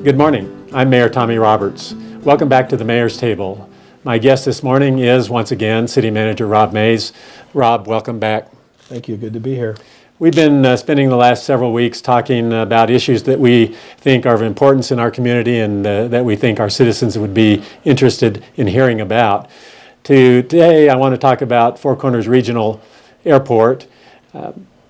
Good morning. I'm Mayor Tommy Roberts. Welcome back to the Mayor's Table. My guest this morning is, once again, City Manager Rob Mays. Rob, welcome back. Thank you. Good to be here. We've been spending the last several weeks talking about issues that we think are of importance in our community and that we think our citizens would be interested in hearing about. Today, I want to talk about Four Corners Regional Airport.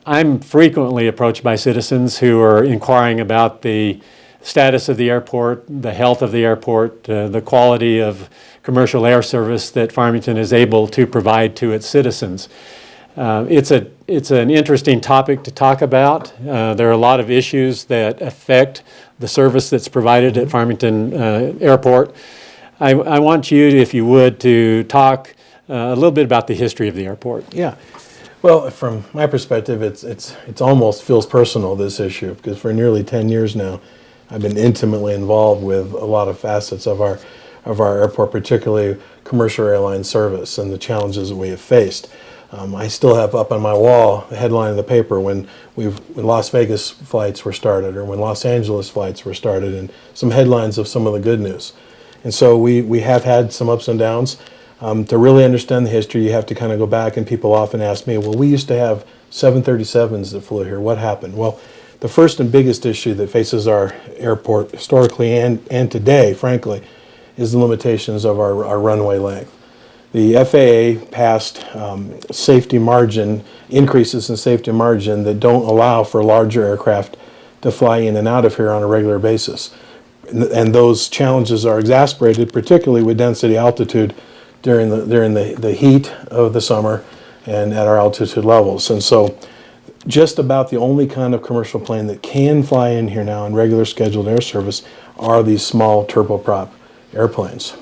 I'm frequently approached by citizens who are inquiring about the status of the airport, the health of the airport, the quality of commercial air service that Farmington is able to provide to its citizens. It's an interesting topic to talk about. There are a lot of issues that affect the service that's provided at Farmington Airport. I want you, if you would, to talk a little bit about the history of the airport. Yeah. Well, from my perspective, it's almost feels personal, this issue, because for nearly 10 years now, I've been intimately involved with a lot of facets of our airport, particularly commercial airline service and the challenges that we have faced. I still have up on my wall the headline of the paper when Las Vegas flights were started or when Los Angeles flights were started, and some headlines of some of the good news. And so we have had some ups and downs. To really understand the history, you have to kind of go back, and people often ask me, well, we used to have 737s that flew here. What happened? Well, the first and biggest issue that faces our airport historically and today, frankly, is the limitations of our runway length. The FAA passed safety margin, increases in safety margin that don't allow for larger aircraft to fly in and out of here on a regular basis. And those challenges are exacerbated, particularly with density altitude during the heat of the summer and at our altitude levels. And so just about the only kind of commercial plane that can fly in here now in regular scheduled air service are these small turboprop airplanes.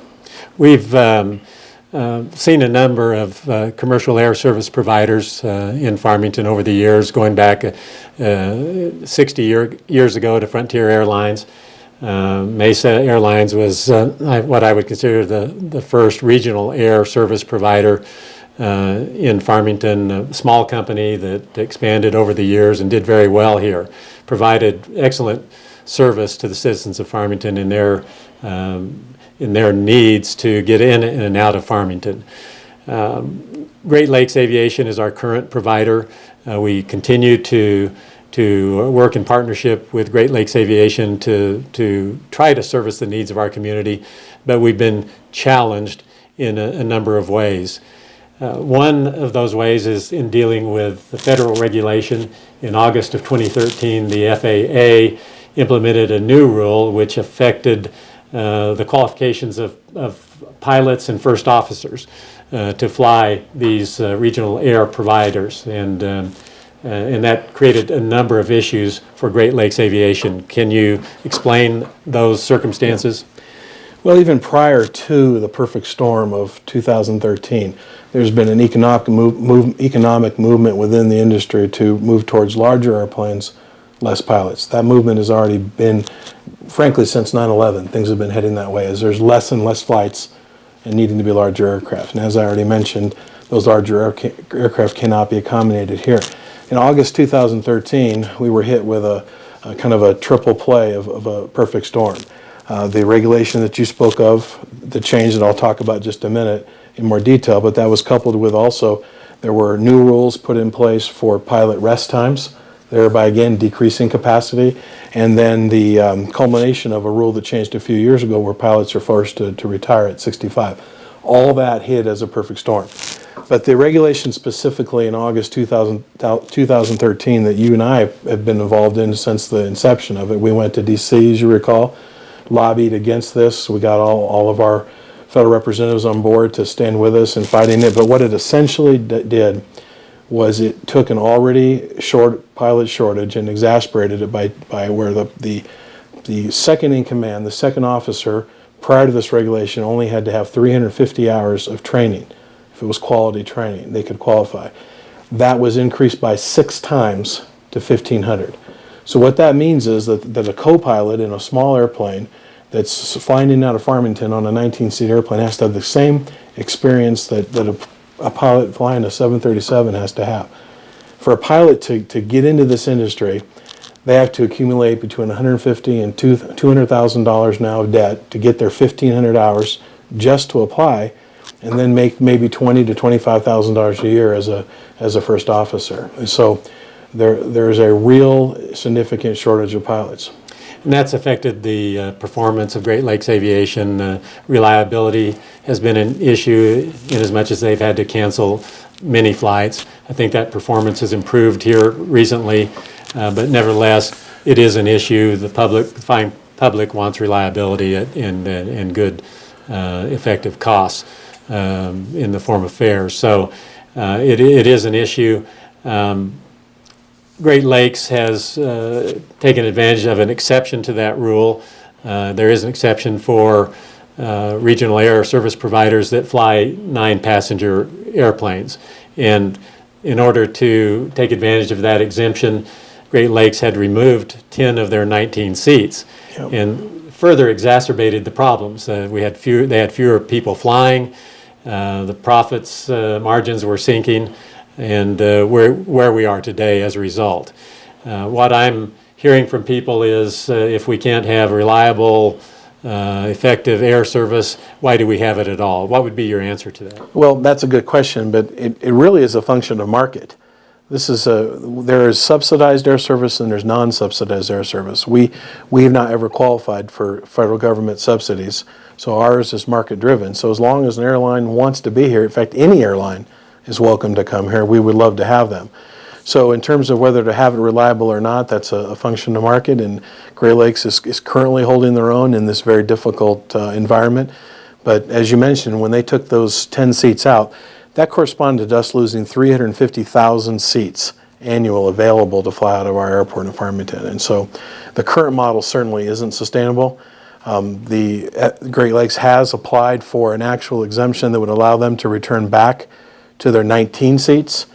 We've seen a number of commercial air service providers in Farmington over the years, going back 60 years ago to Frontier Airlines. Mesa Airlines was what I would consider the first regional air service provider in Farmington, a small company that expanded over the years and did very well here, provided excellent service to the citizens of Farmington in their needs to get in and out of Farmington. Great Lakes Aviation is our current provider. We continue to work in partnership with Great Lakes Aviation to try to service the needs of our community, but we've been challenged in a number of ways. One of those ways is in dealing with the federal regulation. In August of 2013, the FAA implemented a new rule which affected the qualifications of pilots and first officers to fly these regional air providers, and that created a number of issues for Great Lakes Aviation. Can you explain those circumstances? Well, even prior to the perfect storm of 2013, there's been an economic movement within the industry to move towards larger airplanes, less pilots. That movement has already been, frankly, since 9/11, things have been heading that way, as there's less and less flights and needing to be larger aircraft. And as I already mentioned, those larger aircraft cannot be accommodated here. In August 2013, we were hit with a kind of a triple play of a perfect storm. The regulation that you spoke of, the change that I'll talk about just a minute in more detail, but that was coupled with also there were new rules put in place for pilot rest times, thereby again decreasing capacity, and then the culmination of a rule that changed a few years ago where pilots are forced to retire at 65. All that hit as a perfect storm. But the regulation specifically in August 2013 that you and I have been involved in since the inception of it, we went to DC, as you recall, lobbied against this. We got all of our federal representatives on board to stand with us in fighting it. But what it essentially did was it took an already short pilot shortage and exacerbated it by where the second in command, the second officer, prior to this regulation only had to have 350 hours of training. If it was quality training, they could qualify. That was increased by 6 times to 1,500. So what that means is that a co-pilot in a small airplane that's flying in and out of Farmington on a 19-seat airplane has to have the same experience that a pilot flying a 737 has to have. For a pilot to get into this industry, they have to accumulate between $150,000 and $200,000 now of debt to get their 1,500 hours just to apply, and then make maybe $20,000 to $25,000 a year as a first officer. And so there's a real significant shortage of pilots. And that's affected the performance of Great Lakes Aviation. Reliability has been an issue in as much as they've had to cancel many flights. I think that performance has improved here recently, but nevertheless, it is an issue. The fine public wants reliability and good, effective costs in the form of fares. So it is an issue. Great Lakes has taken advantage of an exception to that rule. There is an exception for regional air service providers that fly 9-passenger airplanes. And in order to take advantage of that exemption, Great Lakes had removed 10 of their 19 seats. Yep. And further exacerbated the problems. They had fewer people flying, the profits margins were sinking, and where we are today as a result. What I'm hearing from people is if we can't have reliable, effective air service, why do we have it at all? What would be your answer to that? Well, that's a good question, but it really is a function of market. There is subsidized air service and there's non-subsidized air service. We have not ever qualified for federal government subsidies, so ours is market driven. So as long as an airline wants to be here, in fact any airline is welcome to come here, we would love to have them. So in terms of whether to have it reliable or not, that's a function of market, and Great Lakes is currently holding their own in this very difficult environment. But as you mentioned, when they took those 10 seats out, that corresponded to us losing 350,000 seats annual available to fly out of our airport in Farmington. And so the current model certainly isn't sustainable. The Great Lakes has applied for an actual exemption that would allow them to return back to their 19 seats,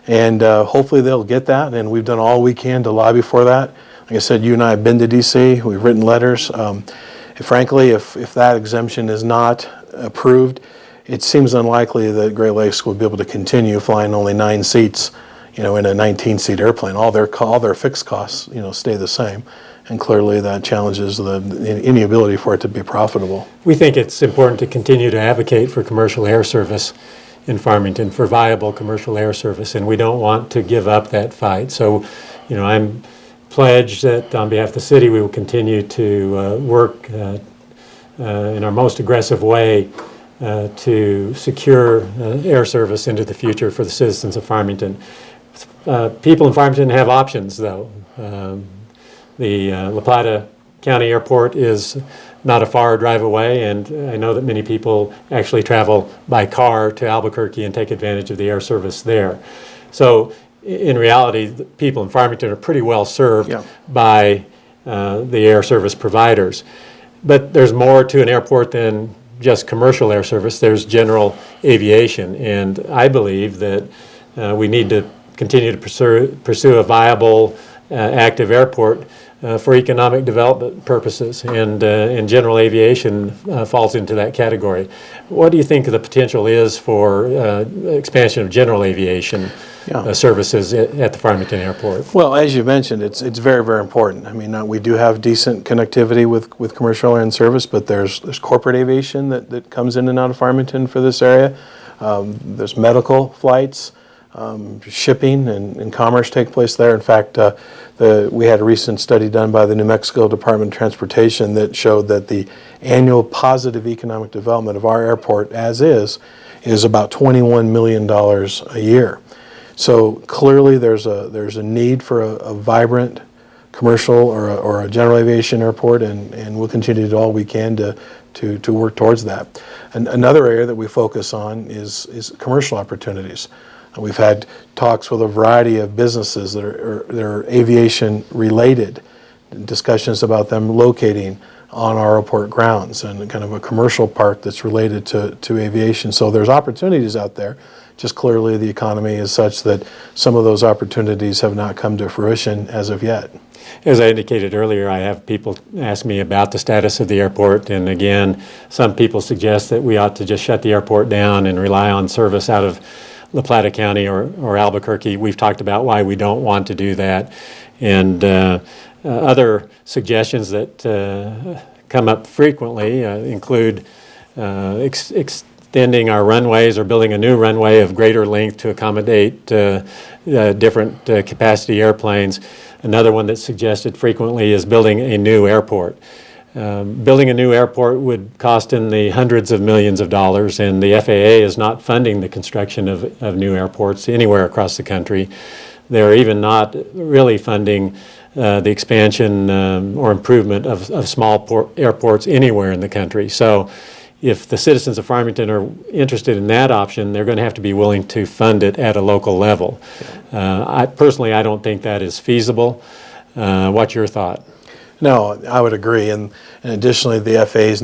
and hopefully they'll get that, and we've done all we can to lobby for that. Like I said, you and I have been to DC, we've written letters. Frankly, if that exemption is not approved, it seems unlikely that Great Lakes will be able to continue flying only 9 seats, in a 19-seat airplane. All their fixed costs, stay the same, and clearly that challenges any ability for it to be profitable. We think it's important to continue to advocate for commercial air service in Farmington, for viable commercial air service, and we don't want to give up that fight. So, I'm pledged that on behalf of the city, we will continue to work in our most aggressive way to secure air service into the future for the citizens of Farmington. People in Farmington have options, though. The La Plata County Airport is not a far drive away, and I know that many people actually travel by car to Albuquerque and take advantage of the air service there. So in reality, the people in Farmington are pretty well served by the air service providers. But there's more to an airport than just commercial air service. There's general aviation, and I believe that we need to continue to pursue a viable, active airport for economic development purposes, and general aviation falls into that category. What do you think the potential is for expansion of general aviation services at the Farmington Airport? Well, as you mentioned, it's very, very important. I mean, we do have decent connectivity with commercial air service, but there's corporate aviation that comes in and out of Farmington for this area. There's medical flights. Shipping and commerce take place there. In fact, we had a recent study done by the New Mexico Department of Transportation that showed that the annual positive economic development of our airport as is about $21 million a year. So clearly there's a need for a vibrant commercial or a general aviation airport, and we'll continue to do all we can to work towards that. And another area that we focus on is commercial opportunities. We've had talks with a variety of businesses that are aviation related, discussions about them locating on our airport grounds, and kind of a commercial park that's related to aviation. So there's opportunities out there. Just clearly the economy is such that some of those opportunities have not come to fruition as of yet. As I indicated earlier, I have people ask me about the status of the airport, and again, some people suggest that we ought to just shut the airport down and rely on service out of La Plata County or Albuquerque. We've talked about why we don't want to do that. And other suggestions that come up frequently include extending our runways or building a new runway of greater length to accommodate different capacity airplanes. Another one that's suggested frequently is building a new airport. Building a new airport would cost in the hundreds of millions of dollars, and the FAA is not funding the construction of new airports anywhere across the country. They're even not really funding the expansion or improvement of small airports anywhere in the country. So if the citizens of Farmington are interested in that option, they're going to have to be willing to fund it at a local level. I don't think that is feasible. What's your thought? No, I would agree, and additionally, the FAA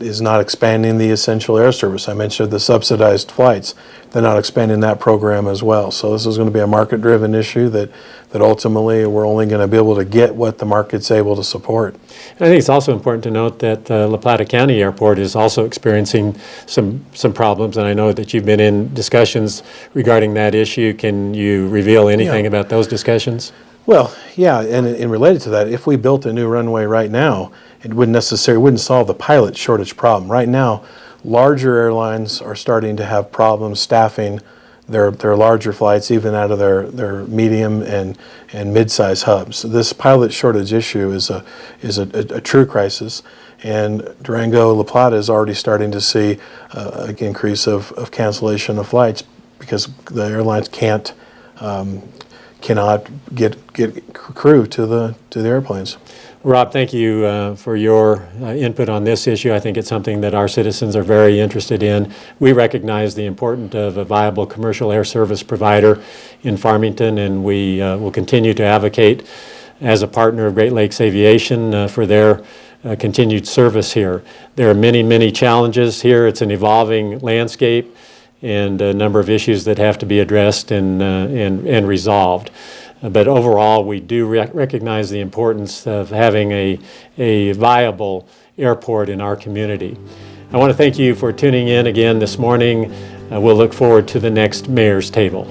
is not expanding the essential air service. I mentioned the subsidized flights; they're not expanding that program as well. So this is going to be a market-driven issue that ultimately we're only going to be able to get what the market's able to support. And I think it's also important to note that La Plata County Airport is also experiencing some problems, and I know that you've been in discussions regarding that issue. Can you reveal anything about those discussions? Well, yeah, and related to that, if we built a new runway right now, it wouldn't solve the pilot shortage problem. Right now, larger airlines are starting to have problems staffing their larger flights, even out of their medium and mid-size hubs. This pilot shortage issue is a true crisis, and Durango La Plata is already starting to see an increase of cancellation of flights because the airlines cannot get crew to the airplanes. Rob, thank you for your input on this issue. I think it's something that our citizens are very interested in. We recognize the importance of a viable commercial air service provider in Farmington, and we will continue to advocate as a partner of Great Lakes Aviation for their continued service here. There are many, many challenges here. It's an evolving landscape and a number of issues that have to be addressed and resolved. But overall, we do recognize the importance of having a viable airport in our community. I want to thank you for tuning in again this morning. We'll look forward to the next Mayor's Table.